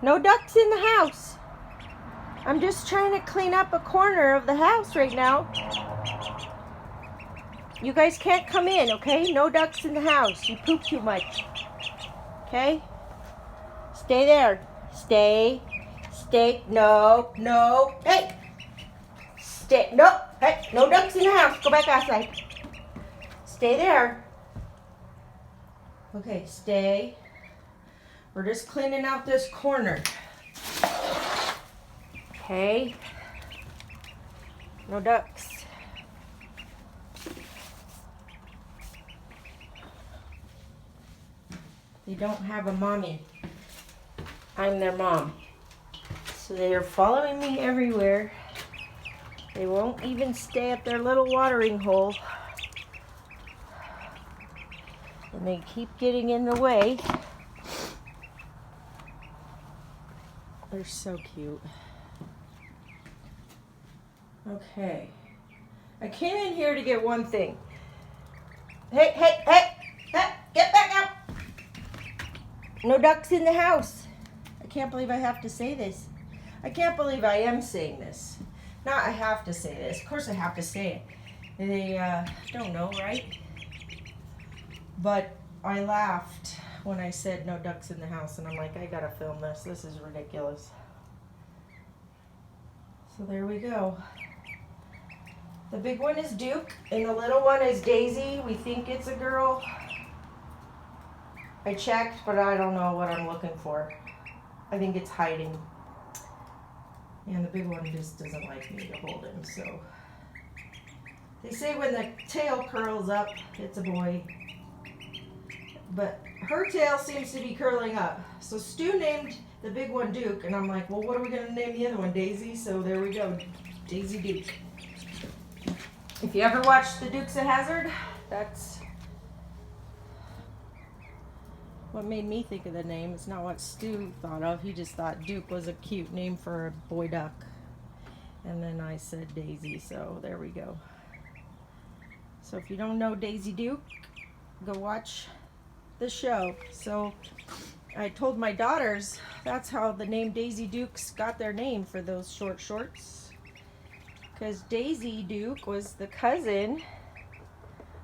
No ducks in the house. I'm just trying to clean up a corner of the house right now. You guys can't come in, okay? No ducks in the house. You poop too much. Okay? Stay there. Stay. Stay. No. No. Hey! Stay. No. Hey, no ducks in the house. Go back outside. Stay there. Okay, stay. We're just cleaning out this corner. Okay? No ducks. They don't have a mommy. I'm their mom. So they are following me everywhere. They won't even stay at their little watering hole. And they keep getting in the way. They're so cute. Okay. I came in here to get one thing. Hey, hey, hey! Hey, get back out! No ducks in the house. I can't believe I have to say this. I can't believe I am saying this. Not I have to say this. Of course I have to say it. They don't know, right? But I laughed when I said no ducks in the house, and I'm like, I gotta film this. This is ridiculous. So there we go. The big one is Duke, and the little one is Daisy. We think it's a girl. I checked, but I don't know what I'm looking for. I think it's hiding. And the big one just doesn't like me to hold him, so. They say when the tail curls up, it's a boy. But her tail seems to be curling up. So Stu named the big one Duke, and I'm like, well, what are we going to name the other one? Daisy? So there we go. Daisy Duke. If you ever watched the Dukes of Hazzard, that's what made me think of the name. It's not what Stu thought of. He just thought Duke was a cute name for a boy duck. And then I said Daisy, so there we go. So if you don't know Daisy Duke, go watch the show. So I told my daughters that's how the name Daisy Dukes got their name for those short shorts. Because Daisy Duke was the cousin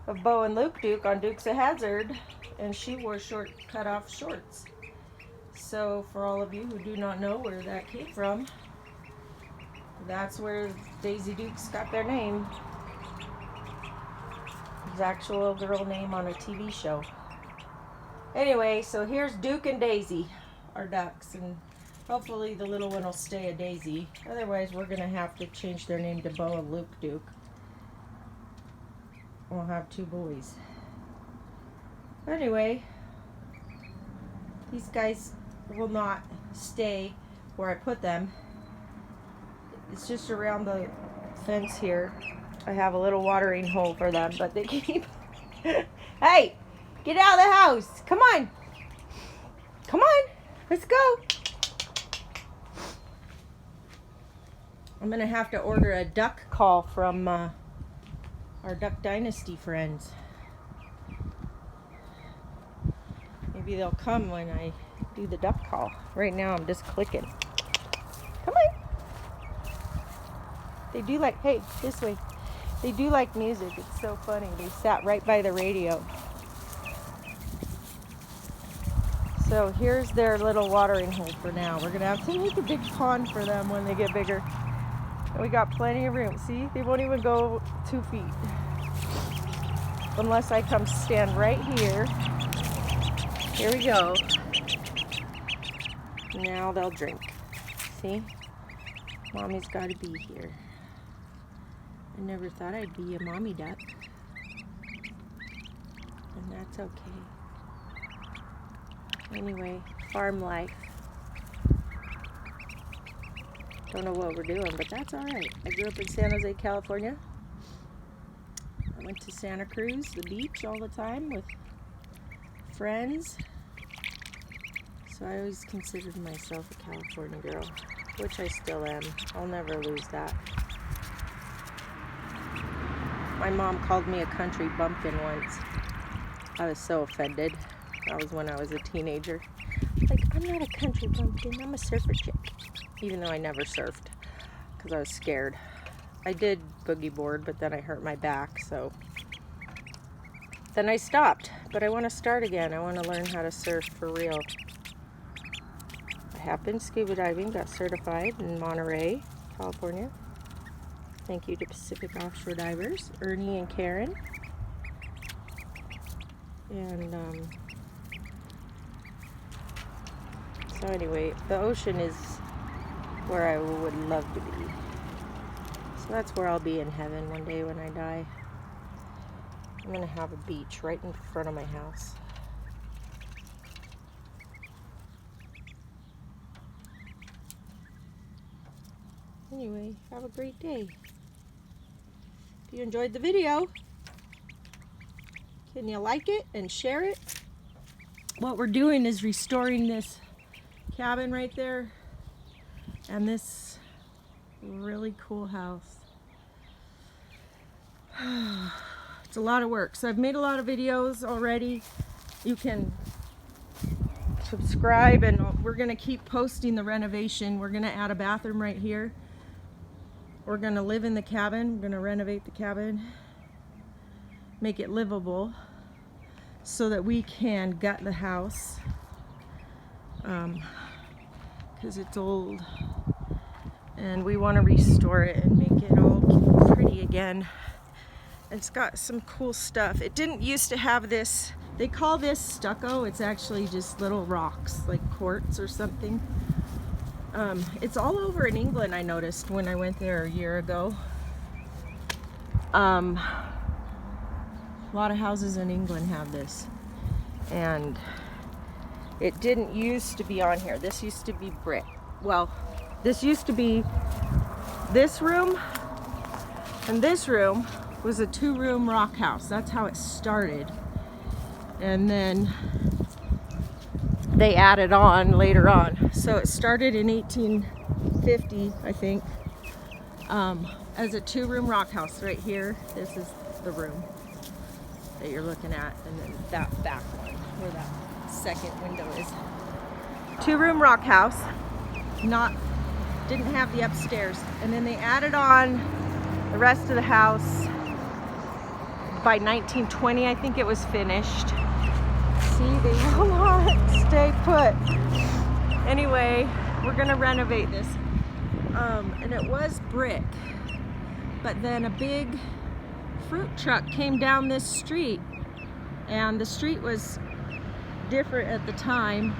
of Bo and Luke Duke on Dukes of Hazzard, and she wore short cut off shorts. So for all of you who do not know where that came from, that's where Daisy Dukes got their name. His actual girl name on a TV show. Anyway, so here's Duke and Daisy, our ducks, and hopefully the little one will stay a Daisy. Otherwise, we're going to have to change their name to Bo and Luke Duke. We'll have two boys. Anyway, these guys will not stay where I put them. It's just around the fence here. I have a little watering hole for them, but they keep... Hey, get out of the house. Come on. Come on. Let's go. I'm going to have to order a duck call from our Duck Dynasty friends. Maybe they'll come when I do the duck call. Right now I'm just clicking. Come on. They do like, hey, this way. They do like music. It's so funny. They sat right by the radio. So here's their little watering hole for now. We're going to have to make a big pond for them when they get bigger. And we got plenty of room. See, they won't even go 2 feet. Unless I come stand right here. Here we go. Now they'll drink. See? Mommy's got to be here. I never thought I'd be a mommy duck. And that's okay. Anyway, farm life. Don't know what we're doing, but that's all right. I grew up in San Jose, California. I went to Santa Cruz, the beach, all the time with friends. So I always considered myself a California girl, which I still am. I'll never lose that. My mom called me a country bumpkin once. I was so offended. That was when I was a teenager. Like, I'm not a country bumpkin, I'm a surfer chick. Even though I never surfed, because I was scared. I did boogie board, but then I hurt my back, so then I stopped. But I want to start again. I want to learn how to surf for real. I have been scuba diving, got certified in Monterey, California. Thank you to Pacific Offshore Divers, Ernie and Karen. And so anyway, the ocean is where I would love to be. So that's where I'll be in heaven one day when I die. I'm gonna have a beach right in front of my house. Anyway, have a great day. If you enjoyed the video, can you like it and share it? What we're doing is restoring this cabin right there and this really cool house. It's a lot of work. So I've made a lot of videos already. You can subscribe, and we're gonna keep posting the renovation. We're gonna add a bathroom right here. We're gonna live in the cabin. We're gonna renovate the cabin, make it livable so that we can gut the house, because it's old and we want to restore it and make it all pretty again. It's got some cool stuff. It didn't used to have this. They call this stucco. It's actually just little rocks, like quartz or something. It's all over in England, I noticed when I went there a year ago. A lot of houses in England have this. And it didn't used to be on here. This used to be brick. Well, this used to be this room, and this room was a 2-room rock house. That's how it started. And then they added on later on. So it started in 1850, I think, as a 2-room rock house right here. This is the room that you're looking at, and then that back one where that second window is. 2-room rock house, didn't have the upstairs. And then they added on the rest of the house. By 1920, I think it was finished. See, they will not stay put. Anyway, we're gonna renovate this. And it was brick, but then a big fruit truck came down this street, and the street was different at the time,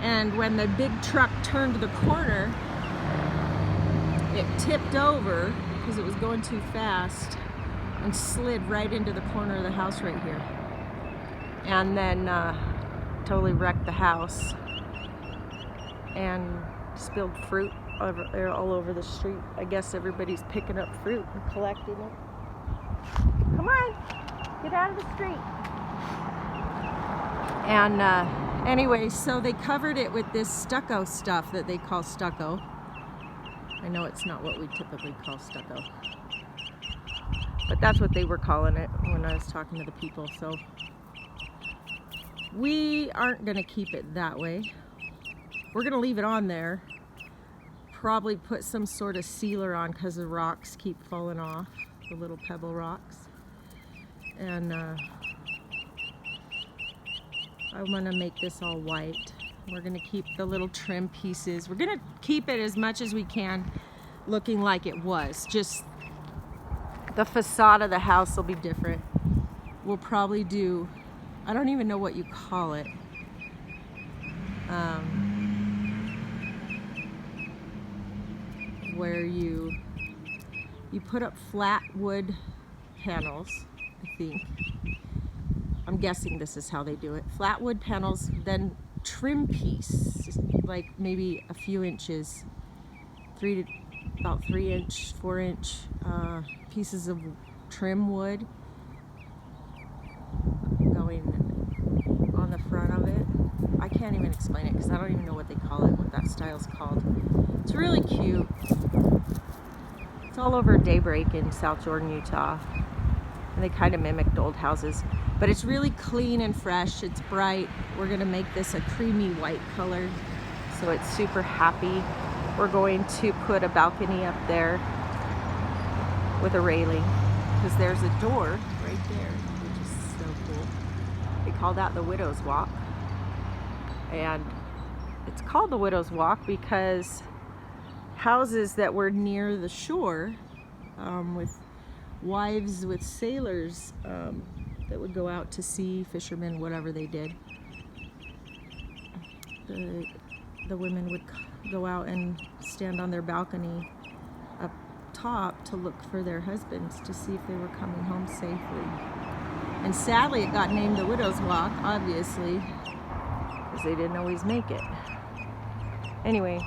and when the big truck turned the corner, it tipped over because it was going too fast and slid right into the corner of the house right here, and then totally wrecked the house and spilled fruit all over the street. I guess everybody's picking up fruit and collecting it. Come on, get out of the street. And anyway, so they covered it with this stucco stuff that they call stucco. I know it's not what we typically call stucco, but that's what they were calling it when I was talking to the people. So we aren't gonna keep it that way. We're gonna leave it on there. Probably put some sort of sealer on because the rocks keep falling off, the little pebble rocks. And I want to make this all white. We're going to keep the little trim pieces. We're going to keep it as much as we can looking like it was. Just the facade of the house will be different. We'll probably do, I don't even know what you call it. Where you put up flat wood panels, I think. I'm guessing this is how they do it. Flat wood panels, then trim piece, like maybe a few inches, about 3-inch, 4-inch pieces of trim wood going on the front of it. I can't even explain it because I don't even know what they call it, what that style's called. It's really cute. It's all over Daybreak in South Jordan, Utah. And they kind of mimicked old houses. But it's really clean and fresh. It's bright. We're gonna make this a creamy white color, so it's super happy. We're going to put a balcony up there with a railing, because there's a door right there, which is so cool. They call that the Widow's Walk. And it's called the Widow's Walk because houses that were near the shore, with wives with sailors that would go out to sea, fishermen, whatever they did, the women would go out and stand on their balcony up top to look for their husbands to see if they were coming home safely. And sadly, it got named the Widow's Walk, obviously, because they didn't always make it. Anyway,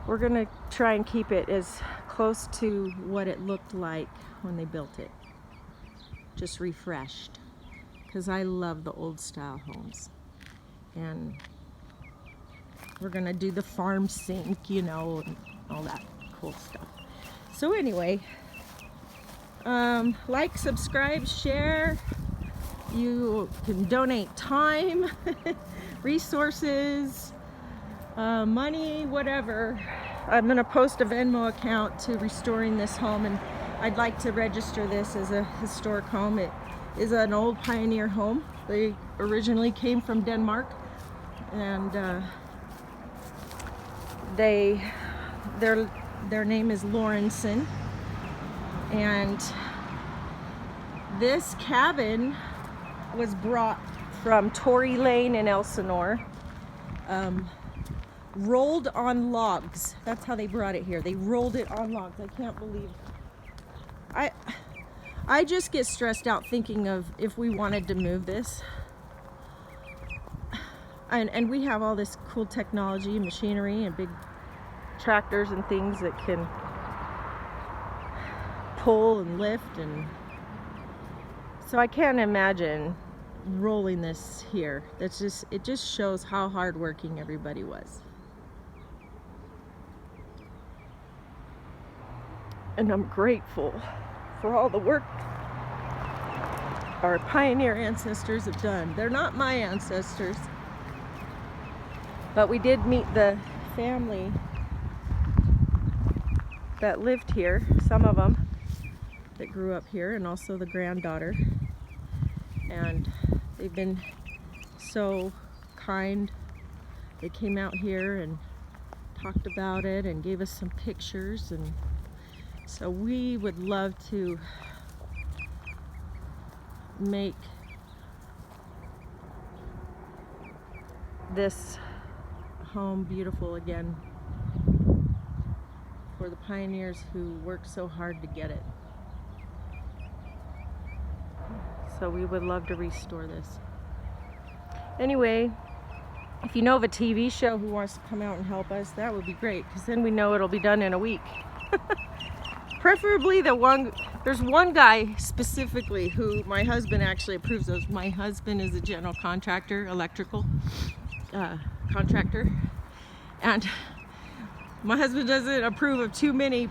we're gonna try and keep it as close to what it looked like when they built it. Just refreshed, because I love the old style homes. And we're gonna do the farm sink, you know, and all that cool stuff. So anyway, like, subscribe, share. You can donate time, resources, money, whatever. I'm gonna post a Venmo account to restoring this home, and I'd like to register this as a historic home. It is an old pioneer home. They originally came from Denmark, and their name is Lorentzen. And this cabin was brought from Tory Lane in Elsinore, rolled on logs. That's how they brought it here. They rolled it on logs. I can't believe. I just get stressed out thinking of if we wanted to move this. And we have all this cool technology and machinery and big tractors and things that can pull and lift, and so I can't imagine rolling this here. It just shows how hardworking everybody was. And I'm grateful for all the work our pioneer ancestors have done. They're not my ancestors, but we did meet the family that lived here, some of them that grew up here, and also the granddaughter. And they've been so kind. They came out here and talked about it and gave us some pictures, and so we would love to make this home beautiful again for the pioneers who worked so hard to get it. So we would love to restore this. Anyway, if you know of a TV show who wants to come out and help us, that would be great, because then we know it'll be done in a week. Preferably there's one guy specifically who my husband actually approves of. My husband is a general contractor, electrical contractor, and my husband doesn't approve of too many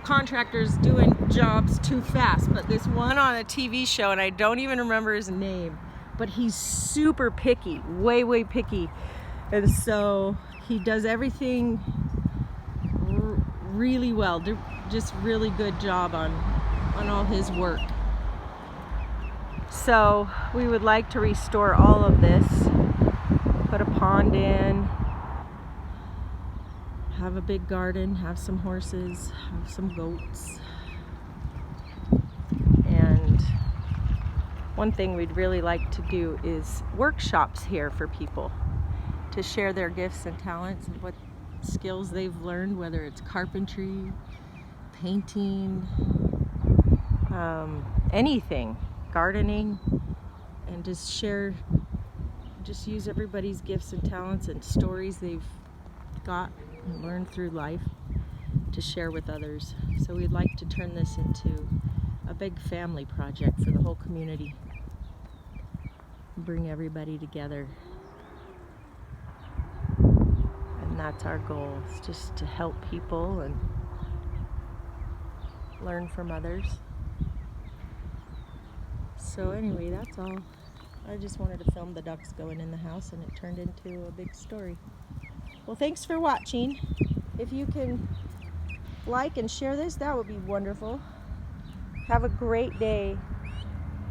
contractors doing jobs too fast. But this one on a TV show, and I don't even remember his name, but he's super picky, way picky, and so he does everything really well. Just really good job on all his work. So we would like to restore all of this, put a pond in, have a big garden, have some horses, have some goats. And one thing we'd really like to do is workshops here for people to share their gifts and talents and what skills they've learned, whether it's carpentry, painting, anything, gardening, and just use everybody's gifts and talents and stories they've got and learned through life to share with others. So we'd like to turn this into a big family project for the whole community, bring everybody together. And that's our goal, is just to help people and learn from others. So anyway, that's all. I just wanted to film the ducks going in the house, and it turned into a big story. Well, thanks for watching. If you can like and share this, that would be wonderful. Have a great day.